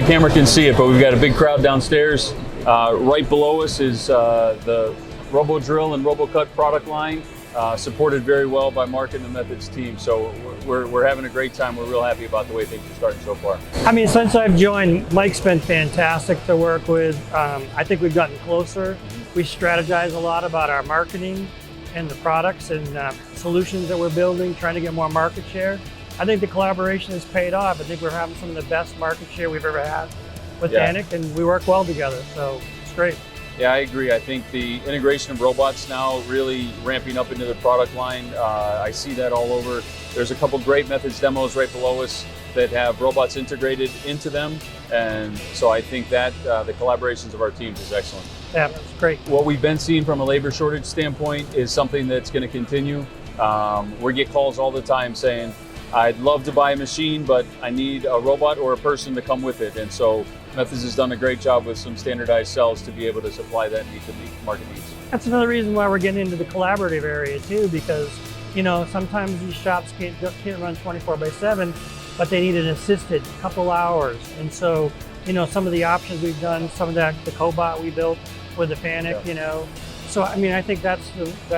the camera can see it, but we've got a big crowd downstairs. Right below us is the Robo Drill and Robo Cut product line, supported very well by Mark and the Methods team. So we're having a great time. We're real happy about the way things are starting so far. I mean, since I've joined, Mike's been fantastic to work with. I think we've gotten closer. We strategize a lot about our marketing and the products and solutions that we're building, trying to get more market share. I think the collaboration has paid off. I think we're having some of the best market share we've ever had with Danik, and we work well together, so it's great. Yeah, I agree. I think the integration of robots now really ramping up into the product line. I see that all over. There's a couple great Methods demos right below us that have robots integrated into them, and so I think that the collaborations of our teams is excellent. Yeah, it's great. What we've been seeing from a labor shortage standpoint is something that's going to continue. We get calls all the time saying, I'd love to buy a machine, but I need a robot or a person to come with it. And so Methods has done a great job with some standardized cells to be able to supply that and meet the market needs. That's another reason why we're getting into the collaborative area too, because sometimes these shops can't run 24/7, but they need an assisted couple hours. And so, some of the options we've done, some of the cobot we built with the Panic, So I mean, I think that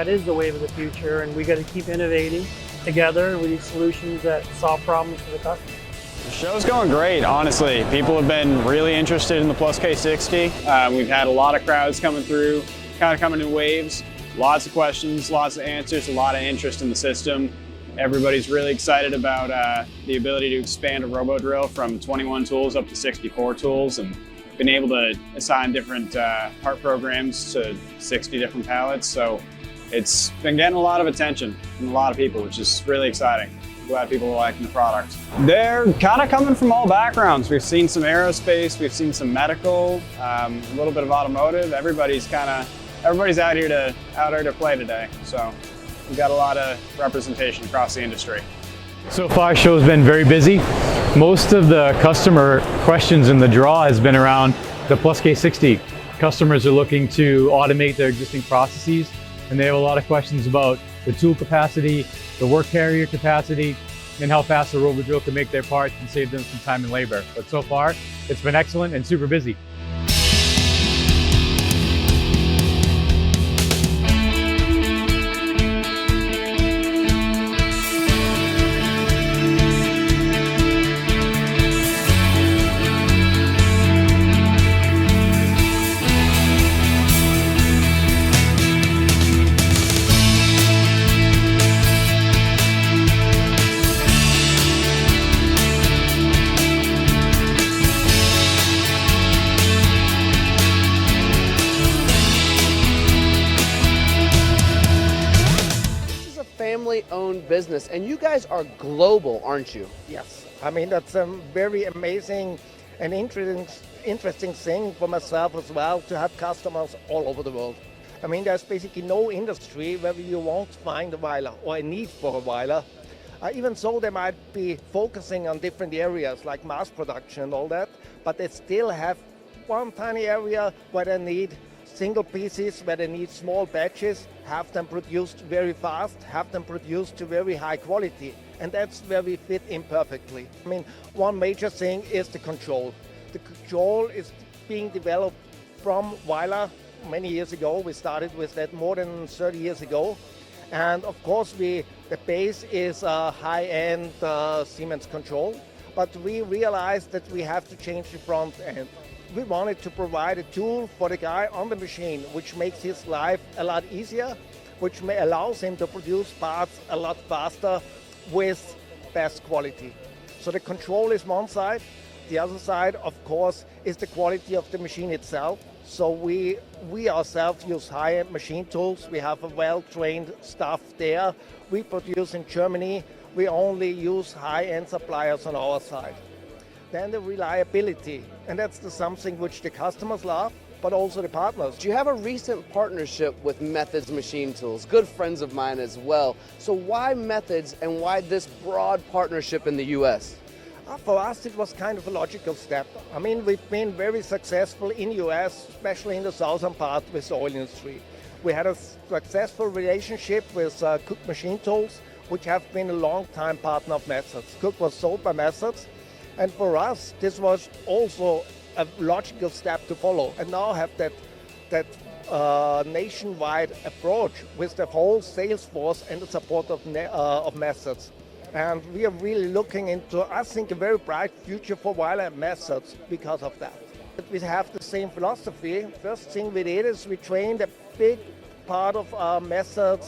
is the wave of the future, and we got to keep innovating together with these solutions that solve problems for the customer. The show's going great, honestly. People have been really interested in the Plus K60. We've had a lot of crowds coming through, kind of coming in waves. Lots of questions, lots of answers, a lot of interest in the system. Everybody's really excited about the ability to expand a robo drill from 21 tools up to 64 tools, and been able to assign different part programs to 60 different pallets. So it's been getting a lot of attention from a lot of people, which is really exciting. I'm glad people are liking the product. They're kind of coming from all backgrounds. We've seen some aerospace, we've seen some medical, a little bit of automotive. Everybody's out here to play today. So we've got a lot of representation across the industry. So far, show's been very busy. Most of the customer questions in the draw has been around the Plus K60. Customers are looking to automate their existing processes, and they have a lot of questions about the tool capacity, the work carrier capacity, and how fast the robo drill can make their parts and save them some time and labor. But so far, it's been excellent and super busy. Family-owned business, and you guys are global, aren't you? Yes, I mean that's a very amazing and interesting thing for myself as well, to have customers all over the world. I mean, there's basically no industry where you won't find a Weiler or a need for a Weiler. Even so, they might be focusing on different areas like mass production and all that, but they still have one tiny area where they need single pieces, where they need small batches, have them produced very fast, have them produced to very high quality. And that's where we fit in perfectly. I mean, one major thing is the control. The control is being developed from Weiler many years ago. We started with that more than 30 years ago. And of course, the base is a high-end Siemens control, but we realized that we have to change the front end. We wanted to provide a tool for the guy on the machine, which makes his life a lot easier, which allows him to produce parts a lot faster with best quality. So the control is one side. The other side, of course, is the quality of the machine itself. So we ourselves use high-end machine tools. We have a well-trained staff there. We produce in Germany. We only use high-end suppliers on our side. Then the reliability, and that's something which the customers love, but also the partners. You have a recent partnership with Methods Machine Tools, good friends of mine as well. So why Methods and why this broad partnership in the US? For us, it was kind of a logical step. I mean, we've been very successful in the US, especially in the southern part with the oil industry. We had a successful relationship with Cook Machine Tools, which have been a long-time partner of Methods. Cook was sold by Methods, And for us, this was also a logical step to follow. And now have that nationwide approach with the whole sales force and the support of Methods. And we are really looking into, I think, a very bright future for Weiler Methods because of that. We have the same philosophy. First thing we did is we trained a big part of our Methods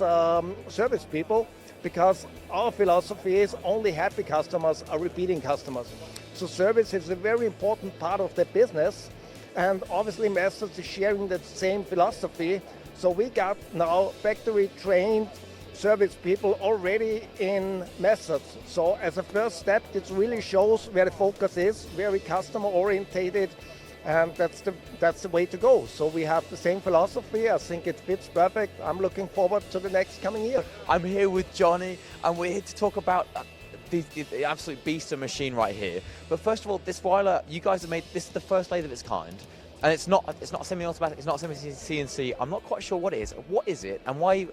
service people, because our philosophy is only happy customers are repeating customers. So service is a very important part of the business, and obviously Methods is sharing that same philosophy. So we got now factory trained service people already in Methods. So as a first step, it really shows where the focus is, very customer orientated, and that's the way to go. So we have the same philosophy. I think it fits perfect. I'm looking forward to the next coming year. I'm here with Johnny, and we're here to talk about the absolute beast of machine right here. But first of all, this Weiler, you guys have made this is the first lathe of its kind, and it's not semi-automatic, it's not semi-CNC. I'm not quite sure what it is. What is it, and why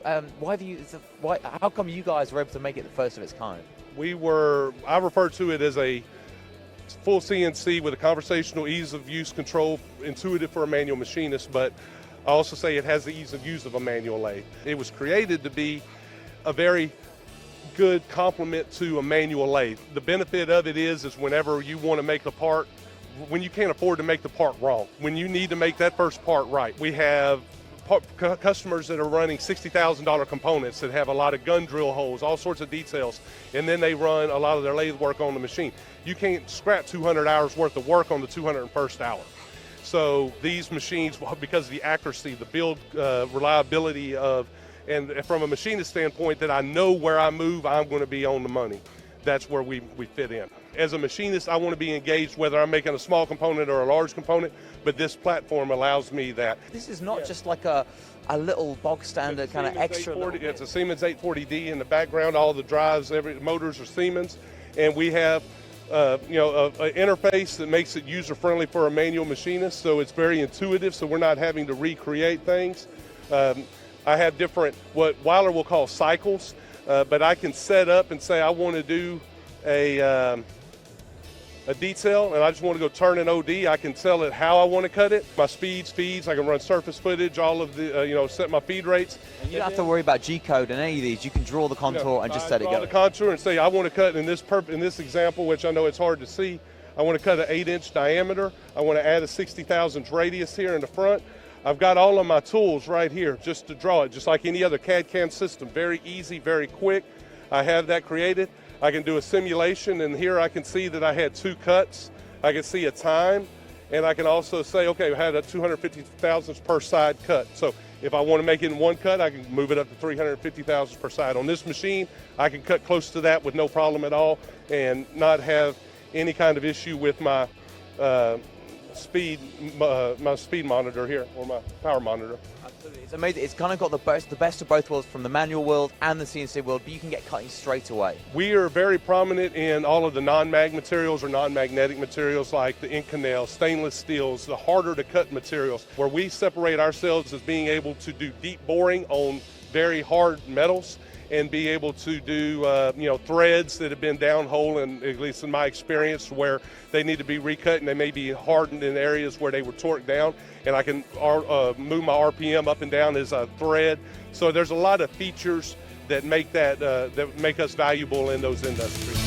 how come you guys were able to make it the first of its kind? I refer to it as a full CNC with a conversational ease of use control, intuitive for a manual machinist, but I also say it has the ease of use of a manual lathe. It was created to be a very good complement to a manual lathe. The benefit of it is whenever you want to make the part, when you can't afford to make the part wrong, when you need to make that first part right. We have customers that are running $60,000 components that have a lot of gun drill holes, all sorts of details, and then they run a lot of their lathe work on the machine. You can't scrap 200 hours worth of work on the 201st hour. So these machines, because of the accuracy, the build reliability of, and from a machinist standpoint, that I know where I move, I'm going to be on the money. That's where we fit in. As a machinist, I want to be engaged whether I'm making a small component or a large component, but this platform allows me that. This is not just like a little bog standard kind of extra. It's a Siemens 840D in the background. All the drives, motors are Siemens, and we have an interface that makes it user-friendly for a manual machinist. So it's very intuitive. So we're not having to recreate things. I have different, what Weiler will call cycles, but I can set up and say I want to do a detail, and I just want to go turn an OD. I can tell it how I want to cut it, my speeds, feeds. I can run surface footage, all of the, set my feed rates. And you don't have to worry about G-code and any of these. You can draw the contour and just set it go. The contour and say I want to cut in this example, which I know it's hard to see. I want to cut an 8-inch diameter. I want to add a 60 thousandths radius here in the front. I've got all of my tools right here just to draw it, just like any other CAD/CAM system. Very easy, very quick. I have that created. I can do a simulation, and here I can see that I had 2 cuts. I can see a time, and I can also say, okay, I had a 250 thousandths per side cut. So if I want to make it in 1 cut, I can move it up to 350 thousandths per side. On this machine, I can cut close to that with no problem at all and not have any kind of issue with my speed monitor here, or my power monitor. Absolutely. It's amazing. It's kind of got the best of both worlds, from the manual world and the CNC world, but you can get cutting straight away. We are very prominent in all of the non-mag materials or non-magnetic materials like the Inconel, stainless steels, the harder to cut materials, where we separate ourselves as being able to do deep boring on very hard metals and be able to do threads that have been downhole, and at least in my experience, where they need to be recut and they may be hardened in areas where they were torqued down, and I can move my RPM up and down as a thread. So there's a lot of features that make that make us valuable in those industries.